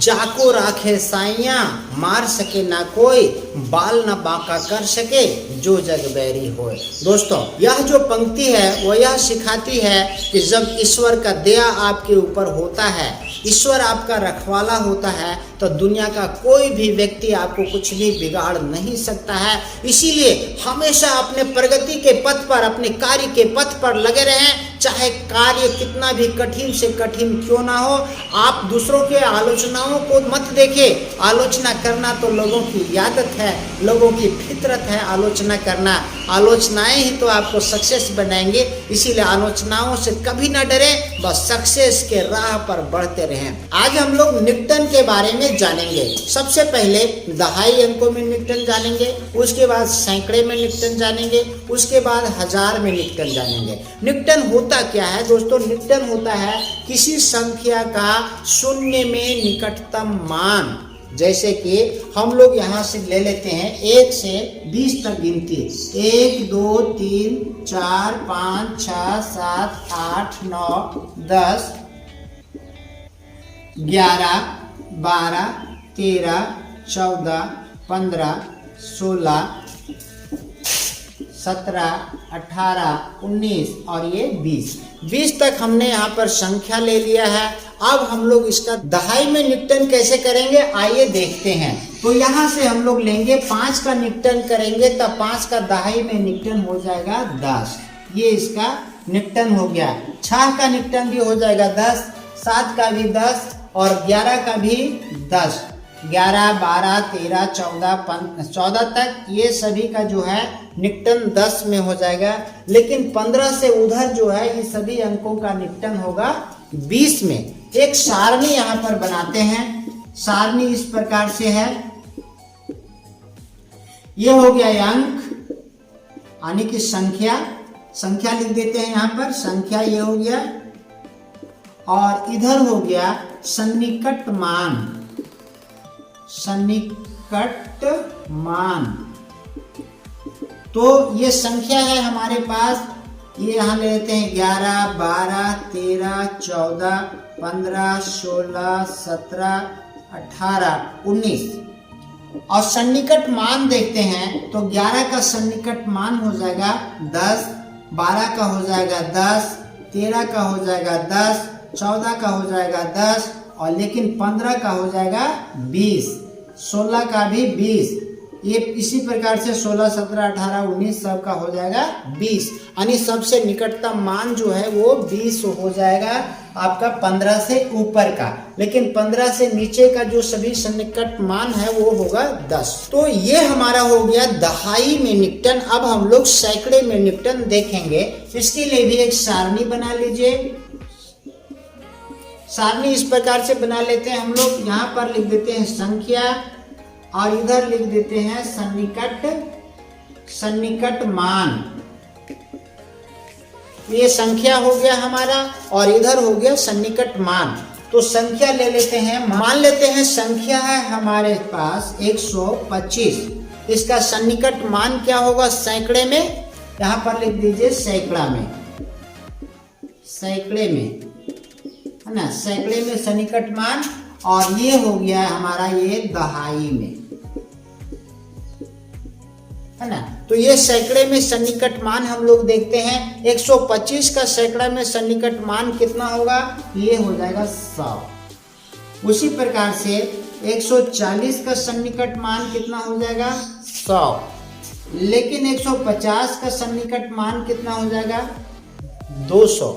जाको राखे साइया, मार सके ना कोई, बाल न बांका कर सके, जो जग बैरी होए। दोस्तों, यह जो पंक्ति है वो यह सिखाती है कि जब ईश्वर का दया आपके ऊपर होता है, ईश्वर आपका रखवाला होता है, तो दुनिया का कोई भी व्यक्ति आपको कुछ भी बिगाड़ नहीं सकता है। इसीलिए हमेशा अपने प्रगति के पथ पर, अपने कार्य के पथ पर लगे रहें, चाहे कार्य कितना भी कठिन से कठिन क्यों ना हो। आप दूसरों के आलोचनाओं को मत देखें। आलोचना करना तो लोगों की आदत है, लोगों की फितरत है आलोचना करना। आलोचनाएं ही तो आपको सक्सेस बनाएंगे। इसीलिए आलोचनाओं से कभी ना डरें, बस सक्सेस के राह पर बढ़ते रहें। आज हम लोग न्यूटन के बारे में जानेंगे। सबसे पहले दहाई अंकों में न्यूटन जानेंगे, उसके बाद सैकड़े में न्यूटन जानेंगे, उसके बाद हजार में न्यूटन जानेंगे। न्यूटन होता क्या है दोस्तों? न्यूटन होता है किसी संख्या का शून्य में निकटतम मान। जैसे कि हम लोग यहाँ से ले लेते हैं 1 से 20 तक गिनती। 1 2 3 4 5 6 7 8 9 10 11 12 13 14 15 16 17 18 19 और ये 20 तक हमने यहाँ पर संख्या ले लिया है। अब हम लोग इसका दहाई में न्यूटन कैसे करेंगे, आइए देखते हैं। तो यहाँ से हम लोग लेंगे 5 का न्यूटन करेंगे, तब 5 का दहाई में न्यूटन हो जाएगा 10। ये इसका न्यूटन हो गया। 6 का न्यूटन भी हो जाएगा 10, 7 का भी 10 और 11 का भी 10। 11 12 13 14 तक ये सभी का जो है न्यूटन 10 में हो जाएगा। लेकिन 15 से उधर जो है ये सभी अंकों का न्यूटन होगा 20 में। एक सारणी यहाँ पर बनाते हैं। सारणी इस प्रकार से है। ये हो गया अंक, यानी कि संख्या लिख देते हैं यहाँ पर। संख्या ये हो गया और इधर हो गया सन्निकट मान। तो ये संख्या है हमारे पास। ये यहाँ ले लेते हैं 11 12 13 14 15 16 17 18 19 और सन्निकट मान देखते हैं तो 11 का सन्निकट मान हो जाएगा 10, 12 का हो जाएगा 10, 13 का हो जाएगा 10, 14 का हो जाएगा 10 और लेकिन 15 का हो जाएगा 20, 16 का भी 20। ये इसी प्रकार से 16 17 18 19 सब का हो जाएगा 20। यानी सबसे निकटतम मान जो है वो 20 हो जाएगा आपका 15 से ऊपर का। लेकिन 15 से नीचे का जो सभी सन्निकट मान है वो होगा 10। तो ये हमारा हो गया दहाई में न्यूटन। अब हम लोग सैकड़े में न्यूटन देखेंगे। इसके लिए भी एक सारणी बना लीजिए। सारणी इस प्रकार से बना लेते हैं हम लोग। यहाँ पर लिख देते हैं संख्या और इधर लिख देते हैं सन्निकट मान। ये संख्या हो गया हमारा और इधर हो गया सन्निकट मान। तो संख्या ले लेते हैं। मान लेते हैं संख्या है हमारे पास 125। इसका सन्निकट मान क्या होगा सैकड़े में? यहाँ पर लिख दीजिए सैकड़े में है ना, सैकड़े में सन्निकट मान। और ये हो गया हमारा ये दहाई में, है ना। तो ये सैकड़े में सन्निकट मान हम लोग देखते हैं। 125 का सैकड़ा में सन्निकट मान कितना होगा? ये हो जाएगा 100। उसी प्रकार से 140 का सन्निकट मान कितना हो जाएगा? 100। लेकिन 150 का सन्निकट मान कितना हो जाएगा? 200।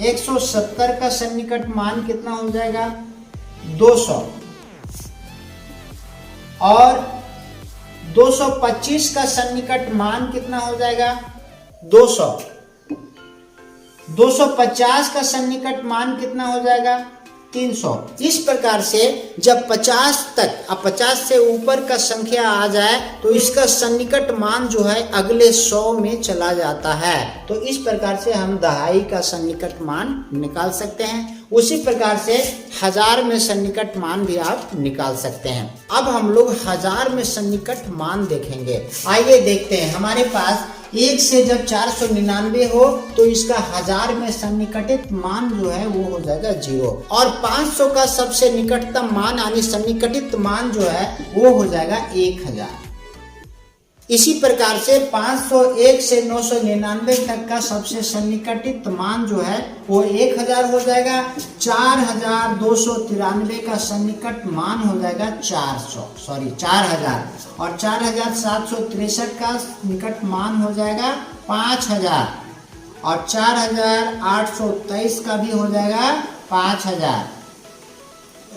170 का सन्निकट मान कितना हो जाएगा? 200। और 225 का सन्निकट मान कितना हो जाएगा? 200। 250 का सन्निकट मान कितना हो जाएगा? 300। इस प्रकार से जब 50 तक, अब 50 से ऊपर का संख्या आ जाए तो इसका सन्निकट मान जो है अगले 100 में चला जाता है। तो इस प्रकार से हम दहाई का सन्निकट मान निकाल सकते हैं। उसी प्रकार से 1000 में सन्निकट मान भी आप निकाल सकते हैं। अब हम लोग 1000 में सन्निकट मान देखेंगे। आइए देखते हैं। हमारे पास 1 से जब 499 हो तो इसका 1000 में सन्निकटित मान जो है वो हो जाएगा 0, और 500 का सबसे निकटतम मान यानी सन्निकटित मान जो है वो हो जाएगा 1000। इसी प्रकार से 501 से 999 तक का सबसे सन्निकटित मान जो है वो 1000 हो जाएगा। 4293 का सन्निकट मान हो जाएगा 4000, और 4763 का निकट मान हो जाएगा 5000, और 4823 का भी हो जाएगा 5000।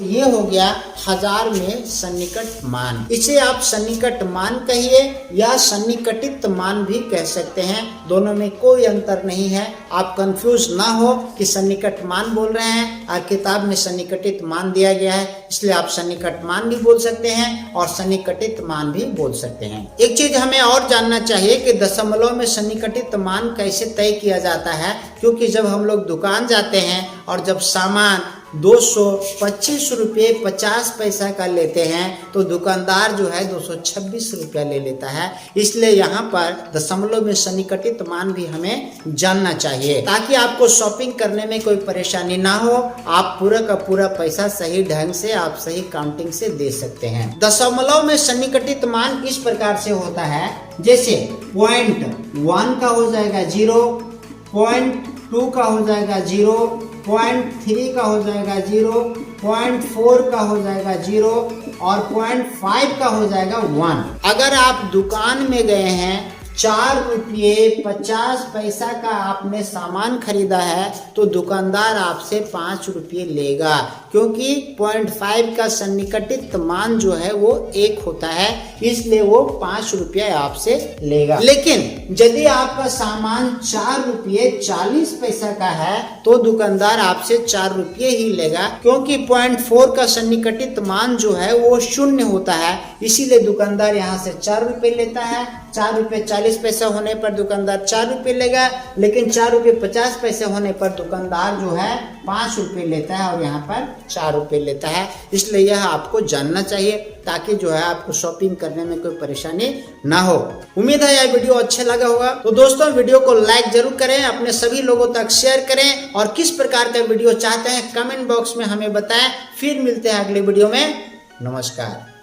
ये हो गया 1000 में सन्निकट मान। इसे आप सन्निकट मान कहिए या सन्निकटित मान भी कह सकते हैं, दोनों में कोई अंतर नहीं है। आप कंफ्यूज ना हो कि सन्निकट मान बोल रहे हैं और किताब में सन्निकटित मान दिया गया है, इसलिए आप सन्निकट मान भी बोल सकते हैं और सन्निकटित मान भी बोल सकते हैं। एक चीज हमें और जानना चाहिए कि दशमलव में सन्निकटित मान कैसे तय किया जाता है, क्योंकि जब हम लोग दुकान जाते हैं और जब सामान 225 रुपये 50 पैसा का लेते हैं तो दुकानदार जो है 226 रुपया ले लेता है। इसलिए यहाँ पर दशमलव में सन्निकटित मान भी हमें जानना चाहिए ताकि आपको शॉपिंग करने में कोई परेशानी ना हो, आप पूरा का पूरा पैसा सही ढंग से आप सही काउंटिंग से दे सकते हैं। दशमलव में सन्निकटित मान इस प्रकार से होता है, जैसे 0.1 का हो जाएगा 0, 0.2 का हो जाएगा 0, 0.3 का हो जाएगा 0, 0.4 का हो जाएगा 0 और 0.5 का हो जाएगा 1। अगर आप दुकान में गए हैं 4 रुपये 50 पैसा का आपने सामान खरीदा है तो दुकानदार आपसे 5 रुपये लेगा, क्योंकि 0.5 का सन्निकटित मान जो है वो 1 होता है, इसलिए वो 5 रुपये आपसे लेगा। लेकिन यदि आपका सामान 4 रुपये 40 पैसा का है तो दुकानदार आपसे 4 रुपये ही लेगा, क्योंकि 0.4 का सन्निकटित मान जो है वो 0 होता है, इसीलिए दुकानदार यहाँ से 4 रुपये लेता है। 4 रुपये 40 पैसा होने पर दुकानदार 4 रुपये लेगा, लेकिन 4 रुपये 50 पैसे होने पर दुकानदार जो है 5 रुपये लेता है और यहाँ पर 4 रुपये लेता है। इसलिए यह आपको जानना चाहिए ताकि जो है आपको शॉपिंग करने में कोई परेशानी ना हो। उम्मीद है यह वीडियो अच्छा लगा होगा। तो दोस्तों वीडियो को लाइक जरूर करें, अपने सभी लोगों तक शेयर करें और किस प्रकार का वीडियो चाहते हैं कमेंट बॉक्स में हमें बताएं। फिर मिलते हैं अगले वीडियो में। नमस्कार।